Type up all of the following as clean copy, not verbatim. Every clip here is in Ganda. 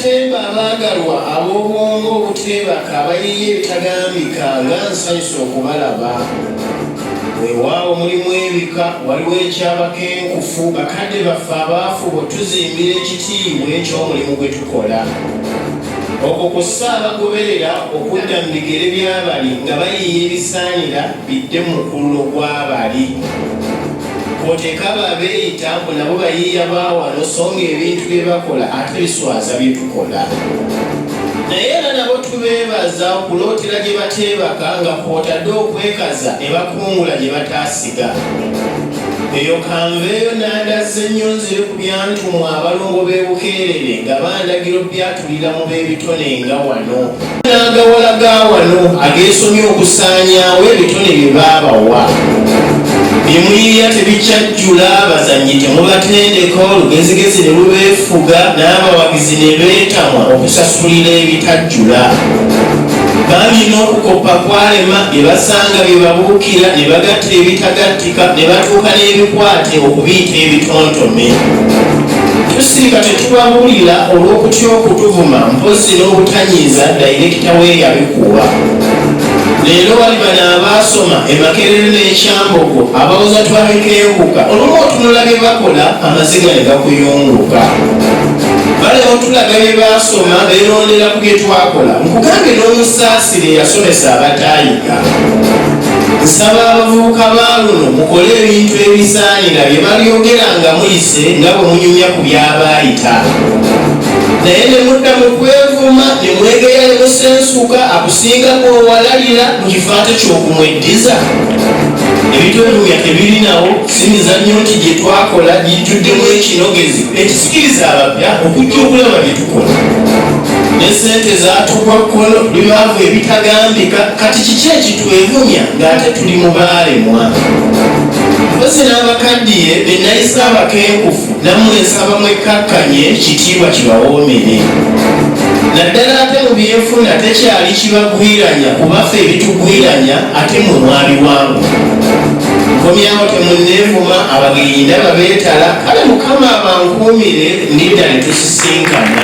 Banatemba abaagalwa ab'obwongo obuteebaka abayiye ebitagambika nga nsanyusa okubalaba. Weewaawo mulimu ebika, waliwo ekyabakenkufu, bakadde baffe abaafu bwe tuzimbira ekitiibwa eky'omulimu gwe tukola. Okwo kussa abagoberera okudda mu bigere by'abali nga bayiiya ebisaanira bidde mu mukululo gw'abali. Kwoteeka abeeyita mbu nabo bayiiya baawano so nga ebintu bye bakola ate biswaza bye tukola. Naye era nabo tubeebaza okulootera gye bateebaka nga kwotadde okwekaza ne bakungula gye bataasiga. Eyo kanveeyo n'andazza ennyo nzire ku byantumwa abalongo b'e Bukeerere nga bandagiro byatulira mu b'ebitone nga wano. N'agawala ga wano ageesomye okusaanyaawo ebitone bye baabawa. Byemuyiiya tebikyajjula, abazannyi temubatendeka, olugezigezi ne lubeefuga n'abawagizi ne beetamwa okusasulira ebitajjula. Bambi n'okukoppa kwalema bye basanga bye babuukira ne bagattira ebitagattika ne batuuka n'ebikwate okubiyita ebitontome. Tusirika tetubabuulira olw'okutya okutuvuma mpozzi n'obutanyiiza dayirekita we yabikuwa. Leero wali bano abaasoma e Makerere n'ekyambogo abawoza twabekenkuka olumu otunula bye bakola amaziga ne gakuyunguka. Balewo tulaga bye baasoma beerondera ku bye twakola nkugambye n'omusaasire yasomesa abataayiga. Nsaba abavubuka ba luno mukole ebintu ebisaanira bye balyogera nga muyise nga bwe munyumya ku by'abaayita. Naye ne mudda mu kwevuma ne mwegeya ne musensuka akusingako owalalira mu kifo ate ky'okumweddiza. Ebitonyumya tebirinawo, si mizannyo nti gye twakola gijjuddemu ekinogezi ekisikiriza abapya okujja okulaba bye tukola. Ne ssente zaatugwa kkono bibaavu ebitagambika, kati kiki ekitwevumya ng'ate tuli mu baalemwa. Mpozi n'abakaddiye be nayise abakenkufu nammwe nsaba mwekkakkanye kitiibwa kibawoomere. Naddala ate mu byenfuna tekyali kibagwiranya kubaffe ebitugwiranya ate mwe mwabiwangu. Nkomyawo temunneevuma abagenyi ndaba beetala, kale Mukama abankuumire ndidda ne tusisinkana.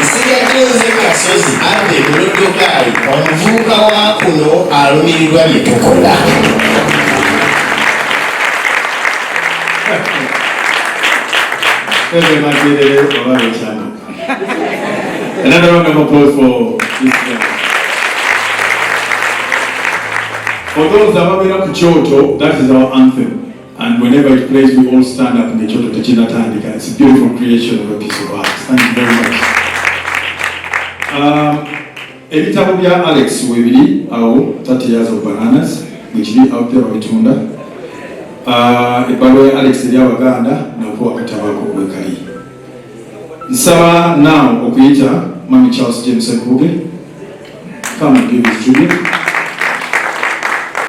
Nsigadde nze Kasozi Ave Muloddokaali, omuvubuka wa kuno alumirirwa bye tukola. Another round of applause for this guy. For those that are up to Kyoto, that is our anthem. And whenever it plays, we all stand up in the Kyoto Techina Tandika. It's a beautiful creation of a piece of art. Thank you very much. Ebitabo bya Alex Webiri, awo 30 years of bananas, whichiri out there wabitunda. Ebbaluwa ya Alex eri Abaganda nako wakatabako wekali. Nsaba now okuyita Mami Charles James Nkuge. Come and give his tribute.